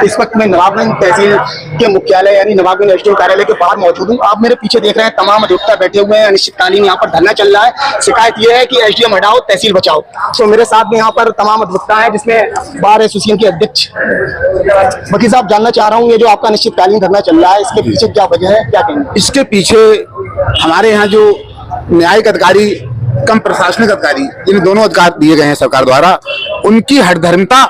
इस वक्त मैं नवाबगंज तहसील के मुख्यालय यानी नवाबगंज एसडीओ कार्यालय के बाहर मौजूद हूँ। आप मेरे पीछे देख रहे हैं तमाम अधिवक्ता बैठे हुए हैं। अनिश्चितकालीन यहाँ पर धरना चल रहा है। शिकायत ये है कि एसडीएम हटाओ तहसील बचाओ। तो मेरे साथ में यहाँ पर तमाम अधिवक्ता हैं, जिसमें बार एसोसिएशन के अध्यक्ष वकील साहब, जानना चाह रहा हूँ ये जो आपका अनिश्चितकालीन धरना चल रहा है इसके पीछे क्या वजह है, क्या कहेंगे? इसके पीछे हमारे यहाँ जो न्यायिक अधिकारी कम प्रशासनिक अधिकारी, जिन्हें दोनों अधिकार दिए गए हैं सरकार द्वारा, उनकी हठधर्मिता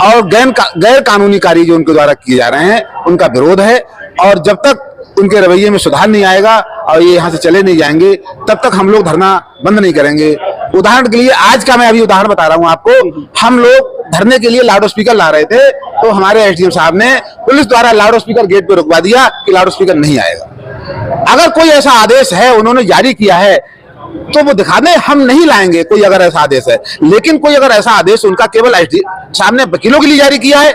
और गैर कानूनी कार्य जो उनके द्वारा किए जा रहे हैं उनका विरोध है। और जब तक उनके रवैये में सुधार नहीं आएगा और ये यहाँ से चले नहीं जाएंगे तब तक हम लोग धरना बंद नहीं करेंगे। उदाहरण के लिए आज का मैं अभी उदाहरण बता रहा हूँ आपको। हम लोग धरने के लिए लाउड स्पीकर ला रहे थे तो हमारे एसडीएम साहब ने पुलिस द्वारा लाउड स्पीकर गेट पे रुकवा दिया कि लाउड स्पीकर नहीं आएगा। अगर कोई ऐसा आदेश है उन्होंने जारी किया है तो वो दिखा दें, हम नहीं लाएंगे कोई अगर ऐसा आदेश है। लेकिन कोई अगर ऐसा आदेश उनका केवल एसडीएम साहब ने वकीलों के लिए जारी किया है,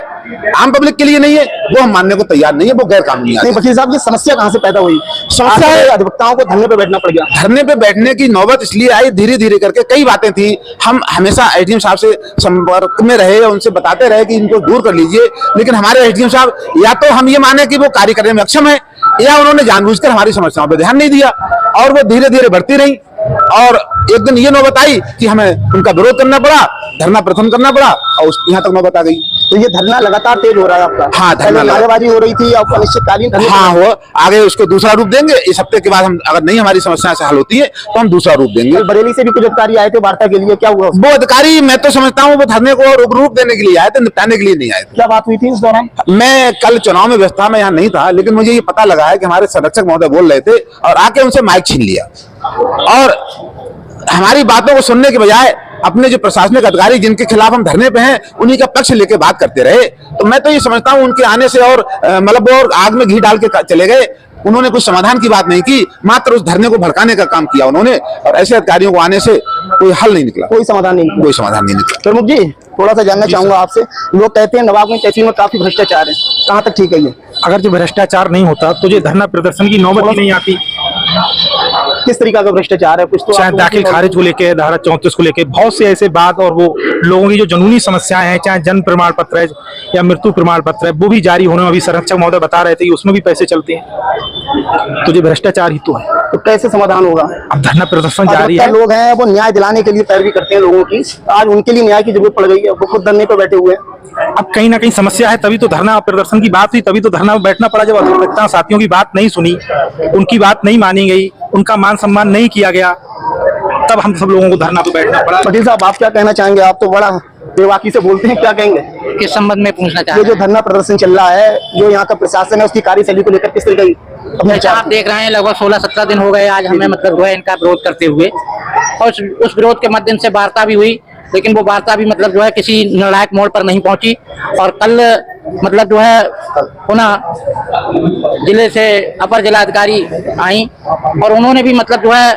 आम पब्लिक के लिए नहीं है, वो हम मानने को तैयार नहीं है, वो गैर कानूनी है। वकील साहब, ये समस्या कहाँ से पैदा हुई? समस्या है अधिवक्ताओं को धरने पे बैठना पड़ गया। धरने पे बैठने की नौबत इसलिए आई, धीरे धीरे करके कई बातें थी। हम हमेशा एसडीएम साहब से संपर्क में रहे, उनसे बताते रहे कि इनको दूर कर लीजिए, लेकिन हमारे एसडीएम साहब या तो हम ये माने कि वो कार्य करने में अक्षम है या उन्होंने जानबूझकर हमारी समस्याओं पर ध्यान नहीं दिया और वो धीरे धीरे बढ़ती रही। और एक दिन ये नौबत आई कि हमें उनका विरोध करना पड़ा, धरना प्रदर्शन करना पड़ा और यहाँ तक नौबत आ गई। तो ये धरना लगातार तेज हो रहा है आपका? हाँ, धरना नारेबाजी हो रही थी, आपको अनिश्चितकालीन। हाँ, वो आगे उसको दूसरा रूप देंगे। इस हफ्ते के बाद हम अगर नहीं हमारी समस्या से हल होती है तो हम दूसरा रूप देंगे। बरेली से भी कुछ अधिकारी आए थे वार्ता के लिए, क्या हुआ? वो अधिकारी मैं तो समझता हूँ वो धरने को रूप देने के लिए आए थे, निपटाने के लिए नहीं आए थे। क्या बात हुई थी इस दौरान? मैं कल चुनाव में व्यस्त था, मैं यहाँ नहीं था, लेकिन मुझे ये पता लगा है कि हमारे संरक्षक महोदय बोल रहे थे और आके उनसे माइक छीन लिया और हमारी बातों को सुनने के बजाय अपने जो प्रशासनिक अधिकारी जिनके खिलाफ हम धरने पे हैं उन्हीं का पक्ष लेके बात करते रहे। तो मैं तो ये समझता हूँ उनके आने से और मतलब और आग में घी डाल के चले गए। उन्होंने कुछ समाधान की बात नहीं की, मात्र उस धरने को भड़काने का काम किया उन्होंने। और ऐसे अधिकारियों को आने से कोई हल नहीं निकला, कोई समाधान नहीं निकला। प्रमुख जी, थोड़ा सा जानना चाहूंगा आपसे। लोग कहते हैं नवाबगंज तहसील में काफी भ्रष्टाचार है, कहाँ तक ठीक है ये? अगर जो भ्रष्टाचार नहीं होता तो ये धरना प्रदर्शन की नौबत ही नहीं आती। किस तरीका का भ्रष्टाचार है? कुछ तो चाहे दाखिल खारिज को लेके, धारा 34 को लेके बहुत से ऐसे बात, और वो लोगों की जो कानूनी समस्याएं हैं, चाहे जन्म प्रमाण पत्र है या मृत्यु प्रमाण पत्र है, वो भी जारी होने में अभी संरक्षक महोदय बता रहे थे कि उसमें भी पैसे चलते हैं। तो ये भ्रष्टाचार ही तो है। तो कैसे समाधान होगा? अब धरना प्रदर्शन जारी है। लोग हैं वो न्याय दिलाने के लिए पैरवी करते हैं लोगों की, आज उनके लिए न्याय की जरूरत पड़ गई है, वो खुद धरने पर बैठे हुए हैं। अब कहीं ना कहीं समस्या है, तभी तो धरना प्रदर्शन की बात हुई, तभी तो धरना में बैठना पड़ा। जब अधिवक्ता साथियों की बात नहीं सुनी, उनकी बात नहीं मानी गई, उनका मान सम्मान नहीं किया गया, तब हम सब लोगों को धरना पे बैठना पड़ा। वकील साहब, आप क्या कहना चाहेंगे? आप तो बड़ा बेवाकी से बोलते हैं, क्या कहेंगे? किस संबंध में पूछना चाहते हैं? ये जो धरना प्रदर्शन चल रहा है, जो यहाँ का प्रशासन है, उसकी कार्यशैली को लेकर किस तरीके की आप देख रहे हैं? लगभग 16-17 दिन हो गए आज हमें मतलब जो है इनका विरोध करते हुए, और उस विरोध के माध्यम से वार्ता भी हुई, लेकिन वो वार्ता भी मतलब जो है किसी निर्णायक मोड़ पर नहीं पहुंची। और कल मतलब जो है पुनः जिले से अपर जिलाधिकारी आई और उन्होंने भी मतलब जो है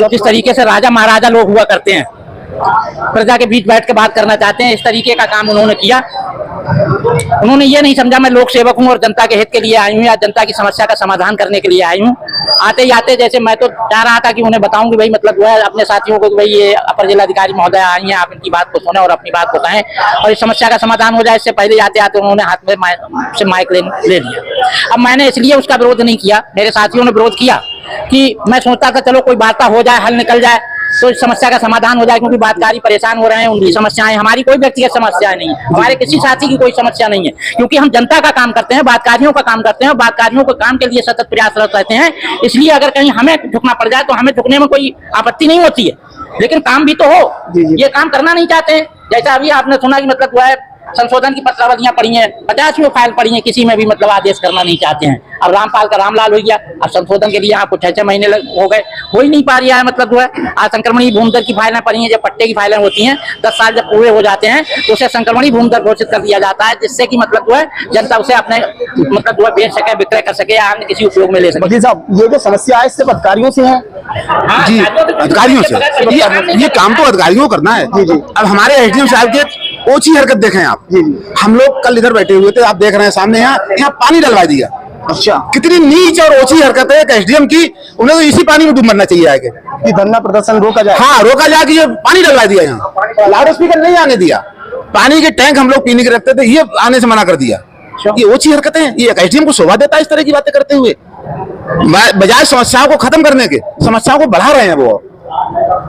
जिस तरीके से राजा महाराजा लोग हुआ करते हैं, प्रजा के बीच बैठ के बात करना चाहते हैं, इस तरीके का काम उन्होंने किया। उन्होंने ये नहीं समझा मैं लोक सेवक हूँ और जनता के हित के लिए आई हूँ या जनता की समस्या का समाधान करने के लिए आई हूँ। आते ही आते जैसे मैं तो चाह रहा था कि उन्हें बताऊं कि भाई मतलब जो है अपने साथियों को कि भाई ये अपर जिलाधिकारी महोदय आई हैं, आप इनकी बात को सुने और अपनी बात को कहें और इस समस्या का समाधान हो जाए। इससे पहले आते आते उन्होंने हाथ में से माइक ले लिया। अब मैंने इसलिए उसका विरोध नहीं किया, मेरे साथियों ने विरोध किया कि मैं सोचता था चलो कोई वार्ता हो जाए, हल निकल जाए तो इस समस्या का समाधान हो जाए, क्योंकि बातकारी परेशान हो रहे हैं, उनकी समस्याएं, हमारी कोई व्यक्तिगत समस्याएं नहीं है, हमारे किसी साथी की कोई समस्या नहीं है, क्योंकि हम जनता का काम करते हैं, बातकारियों का काम करते हैं, बातकारियों के काम के लिए सतत प्रयासरत रहते हैं। इसलिए अगर कहीं हमें झुकना पड़ जाए तो हमें झुकने में कोई आपत्ति नहीं होती है, लेकिन काम भी तो हो। ये काम करना नहीं चाहते हैं। जैसा अभी आपने सुना कि मतलब जो है संशोधन की पत्रावलियां पड़ी हैं, 50 फाइल पड़ी हैं, किसी में भी मतलब आदेश करना नहीं चाहते हैं। अब रामपाल का रामलाल हो गया, अब संशोधन के लिए यहाँ कुछ 6 महीने हो गए, हो ही नहीं पा रहा है। मतलब जो है आज संक्रमणीय भूमि दर की फाइलें पड़ी हैं, जब पट्टे की फाइलें होती हैं 10 साल जब पूरे हो जाते हैं तो उसे संक्रमणीय भूमि दर घोषित कर दिया जाता है, जिससे कि मतलब जो है जनता उसे अपने मतलब जो है बेच सके, विक्रय कर सके या अन्य किसी उपयोग में ले सके। साहब, ये जो समस्या है इससे अधिकारियों से है? जी, अधिकारियों से। ये काम तो अधिकारियों को करना है। अब हमारे एसडीएम साहब की ओछी हरकत देखें आप। हम लोग कल इधर बैठे हुए थे, आप देख रहे हैं सामने, यहाँ पानी डलवा दिया। अच्छा, कितनी कितनी नीच और ओछी हरकत है एक एसडीएम की। उन्हें तो इसी पानी में डूब मरना चाहिए आगे कि धरना प्रदर्शन रोका जाए। हाँ, रोका जाए कि ये पानी डलवा दिया, यहाँ लाउड स्पीकर नहीं आने दिया। पानी के टैंक हम लोग पीने के रखते थे, ये आने से मना कर दिया। ये ओछी हरकतें हैं, ये एसडीएम को शोभा देता है इस तरह की बातें करते हुए। बजाय समस्याओं को खत्म करने के समस्याओं को बढ़ा रहे हैं वो।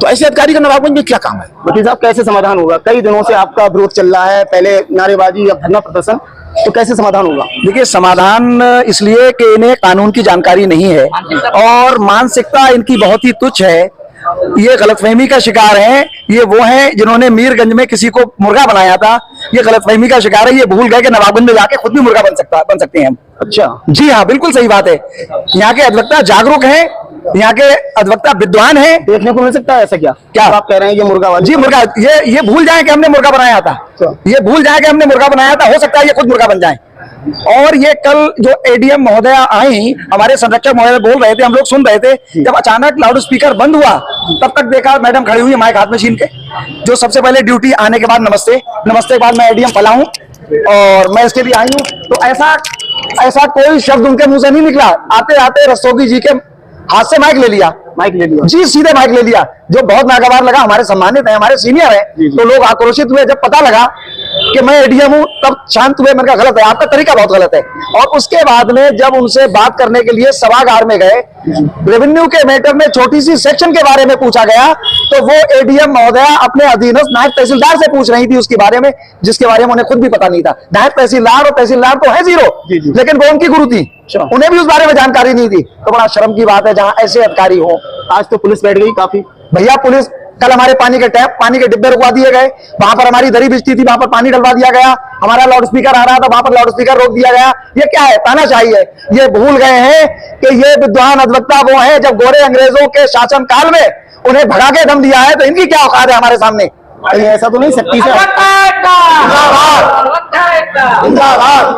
तो ऐसे अधिकारी का नवाबगंज में क्या काम है? वकील साहब कैसे समाधान होगा? कई दिनों से आपका विरोध चल रहा है, पहले नारेबाजी अब धरना प्रदर्शन, तो कैसे समाधान होगा? देखिए, समाधान इसलिए कि इन्हें कानून की जानकारी नहीं है और मानसिकता इनकी बहुत ही तुच्छ है। ये गलतफहमी का शिकार हैं। ये वो हैं जिन्होंने मीरगंज में किसी को मुर्गा बनाया था। ये गलतफहमी का शिकार है। ये भूल गए कि नवाबगंज में जाके खुद भी मुर्गा बन सकते हैं हम। अच्छा, जी हाँ, बिल्कुल सही बात है। यहाँ के अधिवक्ता जागरूक हैं, यहाँ के अधिवक्ता विद्वान हैं। देखने को मिल सकता है ऐसा? क्या आप कह रहे हैं ये मुर्गा वाली? जी, मुर्गा, ये भूल जाए कि हमने मुर्गा बनाया था। ये भूल जाए कि हमने मुर्गा बनाया था। हो सकता है ये खुद मुर्गा बन जाए। और ये कल जो एडीएम महोदया आई, हमारे संरक्षक महोदय बोल रहे थे, हम लोग सुन रहे थे। जब अचानक लाउड स्पीकर बंद हुआ, तब तक देखा मैडम खड़ी हुई माइक हाथ में छीन के। जो सबसे पहले ड्यूटी आने के बाद नमस्ते के बाद मैं एडीएम पला हूं और मैं इसके लिए आई हूं। तो ऐसा कोई शब्द उनके मुंह से नहीं निकला। आते आते रस्तोगी जी के हाथ से माइक ले लिया जी, सीधे माइक ले लिया, जो बहुत नागवार लगा। हमारे सम्मानित है, हमारे सीनियर है, तो लोग आक्रोशित हुए। जब पता लगा कि मैं एडीएम हूं, तब शांत हुए। मैंने कहा गलत है, आपका तरीका बहुत गलत है। और उसके बाद में जब उनसे बात करने के लिए सभागार में गए, रेवेन्यू के मैटर में छोटी सी सेक्शन के बारे में पूछा गया, तो वो एडीएम महोदया अपने अधीनस्थ नायब तहसीलदार से पूछ रही थी उसके बारे में, जिसके बारे में उन्हें खुद भी पता नहीं था। नायब तहसीलदार और तहसीलदार तो है जीरो, लेकिन वो उनकी गुरु थी, उन्हें भी उस बारे में जानकारी नहीं थी। तो बड़ा शर्म की बात है जहां ऐसे अधिकारी हो। आज तो पुलिस बैठ गई काफी। भैया, पुलिस कल हमारे पानी के टैप, पानी के डिब्बे रुकवा दिए गए। वहां पर हमारी दरी बिछती थी, वहां पर पानी डलवा दिया गया। हमारा लाउड स्पीकर आ रहा था, वहां पर लाउड स्पीकर रोक दिया गया। ये क्या है? तानाशाही है। ये भूल गए हैं कि ये विद्वान अधिवक्ता वो है जब गोरे अंग्रेजों के शासन काल में उन्हें भगा के दम दिया है, तो इनकी क्या औकात है हमारे सामने? ऐसा तो नहीं सख्ती से,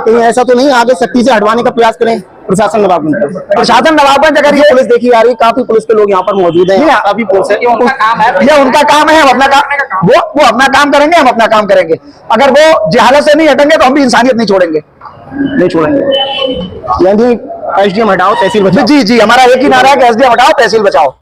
कहीं ऐसा तो नहीं आगे सख्ती से हटवाने का प्रयास करें प्रशासन नवाबगंज? अगर ये पुलिस देखी आ रही, काफी पुलिस के लोग यहाँ पर मौजूद हैं, काफी पुलिस है, ये उनका काम है। हम अपना काम, वो अपना काम करेंगे, हम अपना काम करेंगे। अगर वो जहालत से नहीं हटेंगे तो हम भी इंसानियत नहीं छोड़ेंगे। यानी एसडीएम हटाओ तहसील बचाओ। जी, हमारा एक ही नारा है कि एसडीएम हटाओ तहसील बचाओ।